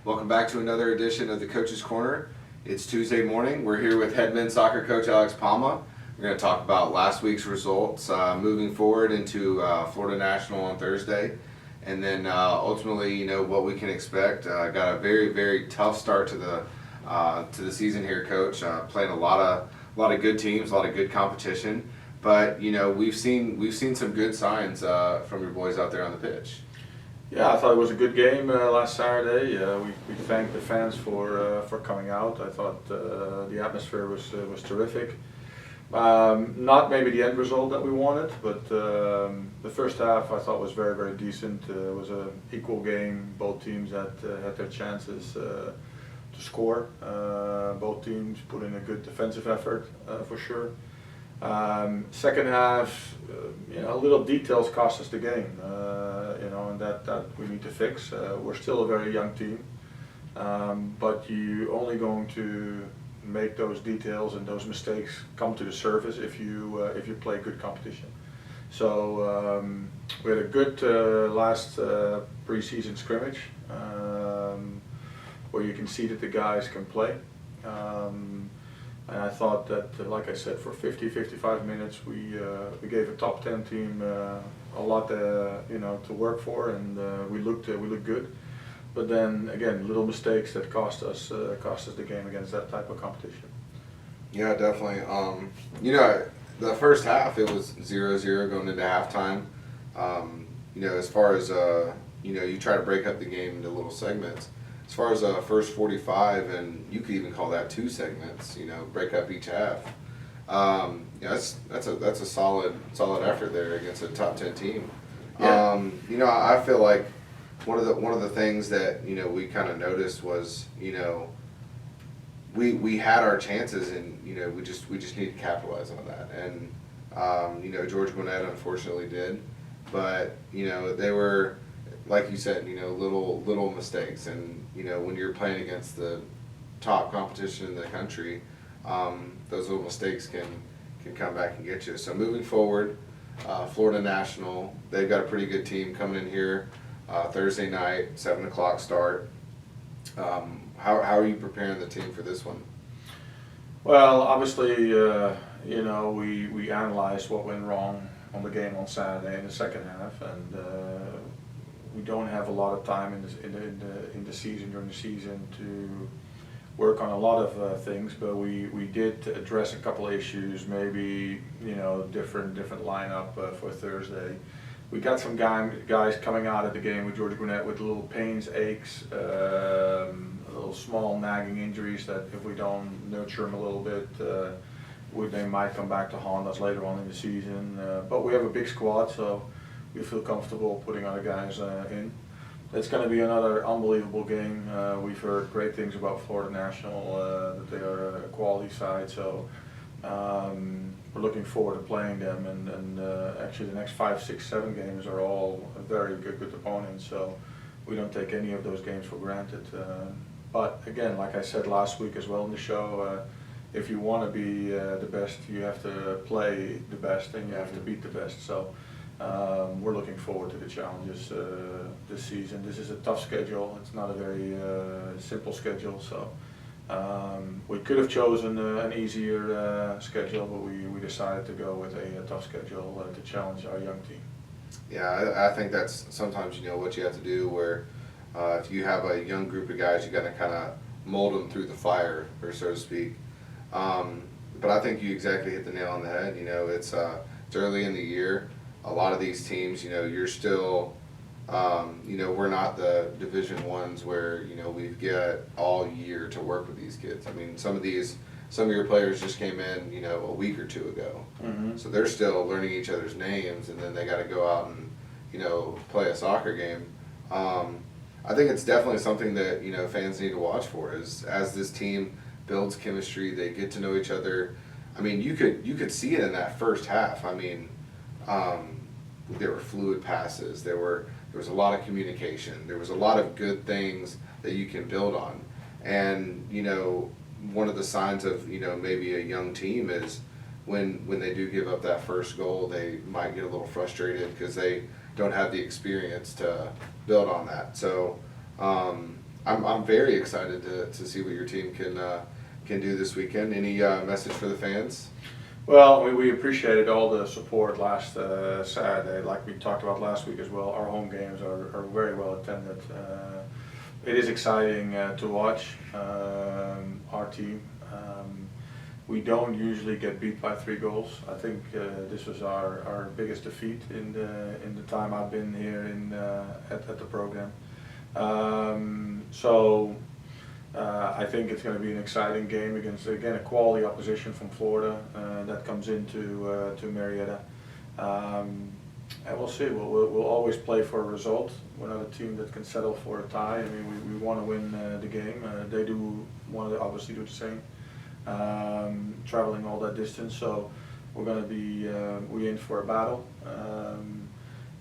Welcome back to another edition of the Coach's Corner. It's Tuesday morning. We're here with head men's soccer coach Alex Pama. We're going to talk about last week's results, moving forward into Florida National on Thursday, and then ultimately, what we can expect. Got a very, very tough start to the season here, Coach. Playing a lot of good teams, a lot of good competition, but we've seen some good signs from your boys out there on the pitch. Yeah, I thought it was a good game last Saturday. We thanked the fans for coming out. I thought the atmosphere was terrific. Not maybe the end result that we wanted, but the first half I thought was very, very decent. It was an equal game. Both teams had their chances to score. Both teams put in a good defensive effort for sure. Second half, little details cost us the game, and that we need to fix. We're still a very young team, but you're only going to make those details and those mistakes come to the surface if you play good competition. So we had a good last pre-season scrimmage where you can see that the guys can play. And I thought that, like I said, for 50-55 minutes, we gave a top 10 team a lot, to work for, and we looked good. But then again, little mistakes that cost us the game against that type of competition. Yeah, definitely. The first half it was 0-0 going into halftime. As far as you try to break up the game into little segments. As far as first 45, and you could even call that 2 segments, break up each half. That's a solid effort there against a top 10 team. Yeah. I feel like one of the things that we kind of noticed was we had our chances, and we just need to capitalize on that. And George Gwinnett unfortunately did, but they were, like you said, little mistakes, and when you're playing against the top competition in the country, those little mistakes can come back and get you. So moving forward, Florida National, they've got a pretty good team coming in here Thursday night, 7 o'clock start. How are you preparing the team for this one? Well, obviously, we analyzed what went wrong on the game on Saturday in the second half, and we don't have a lot of time in the season, during the season, to work on a lot of things, but we did address a couple of issues, maybe different lineup for Thursday. We got some guys coming out of the game with George Gwinnett with little pains, aches, little small nagging injuries that if we don't nurture them a little bit, they might come back to haunt us later on in the season. But we have a big squad, so we feel comfortable putting other guys in. It's going to be another unbelievable game. We've heard great things about Florida National, that they are a quality side, so we're looking forward to playing them. And actually the next 5, 6, 7 games are all very good opponents, so we don't take any of those games for granted. But again, like I said last week as well in the show, if you want to be the best, you have to play the best, and you have to beat the best. So we're looking forward to the challenges this season. This is a tough schedule. It's not a very simple schedule. So we could have chosen an easier schedule, but we decided to go with a tough schedule to challenge our young team. Yeah, I think that's sometimes what you have to do, where if you have a young group of guys, you got to kind of mold them through the fire, or so to speak. But I think you exactly hit the nail on the head. It's early in the year. A lot of these teams, you're still, we're not the Division Ones where we've got all year to work with these kids. I mean, some of your players just came in, a week or 2 ago, so they're still learning each other's names, and then they got to go out and play a soccer game. I think it's definitely something that fans need to watch for, is as this team builds chemistry, they get to know each other. I mean, you could see it in that first half. I mean, there were fluid passes. There was a lot of communication. There was a lot of good things that you can build on. And one of the signs of maybe a young team is when they do give up that first goal, they might get a little frustrated because they don't have the experience to build on that. So I'm very excited to see what your team can do this weekend. Any message for the fans? Well, we appreciated all the support last Saturday, like we talked about last week as well. Our home games are very well attended. It is exciting to watch our team. We don't usually get beat by 3 goals. I think this was our biggest defeat in the time I've been here at the program. I think it's going to be an exciting game against, again, a quality opposition from Florida that comes into to Marietta. And we'll see. We'll always play for a result. We're not a team that can settle for a tie. I mean, we want to win the game. They do want to obviously do the same. Traveling all that distance, so we're going to be we in for a battle.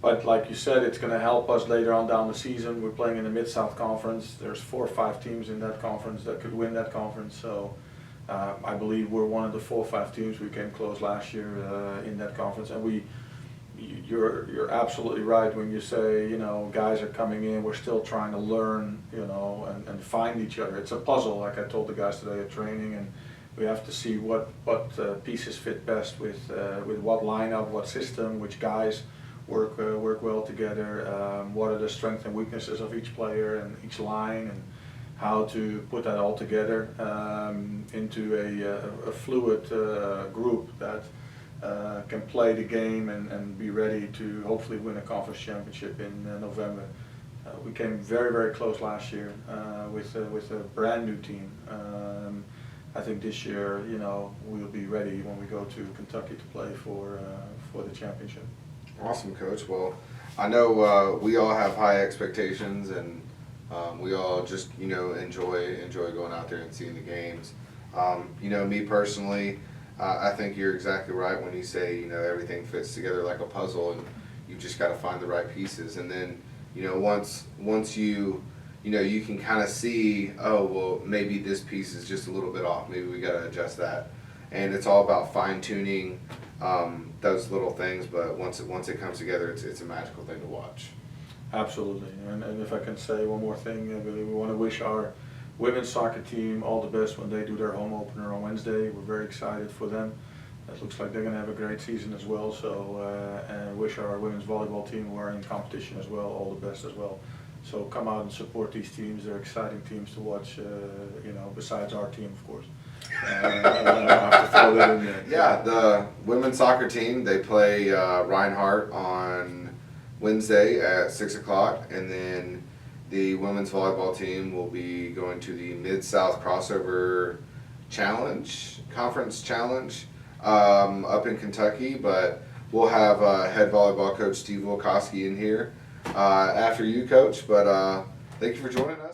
But like you said, it's going to help us later on down the season. We're playing in the Mid-South Conference. There's 4 or 5 teams in that conference that could win that conference. So I believe we're one of the 4 or 5 teams. We came close last year in that conference, and you're absolutely right when you say, you know, guys are coming in. We're still trying to learn, you know, and find each other. It's a puzzle, like I told the guys today at training, and we have to see what pieces fit best with what lineup, what system, which guys work well together. What are the strengths and weaknesses of each player and each line, and how to put that all together into a fluid group that can play the game and be ready to hopefully win a conference championship in November. We came very, very close last year with a brand new team. I think this year, you know, we'll be ready when we go to Kentucky to play for the championship. Awesome, Coach. Well, I know we all have high expectations, and we all just, you know, enjoy going out there and seeing the games. You know, me personally, I think you're exactly right when you say, you know, everything fits together like a puzzle, and you just got to find the right pieces. And then, you know, once you know, you can kind of see, oh, well, maybe this piece is just a little bit off. Maybe we got to adjust that. And it's all about fine tuning those little things. But once it comes together, it's a magical thing to watch. Absolutely. And if I can say one more thing, we want to wish our women's soccer team all the best when they do their home opener on Wednesday. We're very excited for them. It looks like they're going to have a great season as well. So, and wish our women's volleyball team who are in competition as well all the best as well. So come out and support these teams. They're exciting teams to watch, you know, besides our team, of course. I have to throw that in there. Yeah, the women's soccer team, they play Reinhardt on Wednesday at 6 o'clock, and then the women's volleyball team will be going to the Mid-South Crossover Conference Challenge up in Kentucky, but we'll have head volleyball coach Steve Wilkowski in here after you, Coach, but thank you for joining us.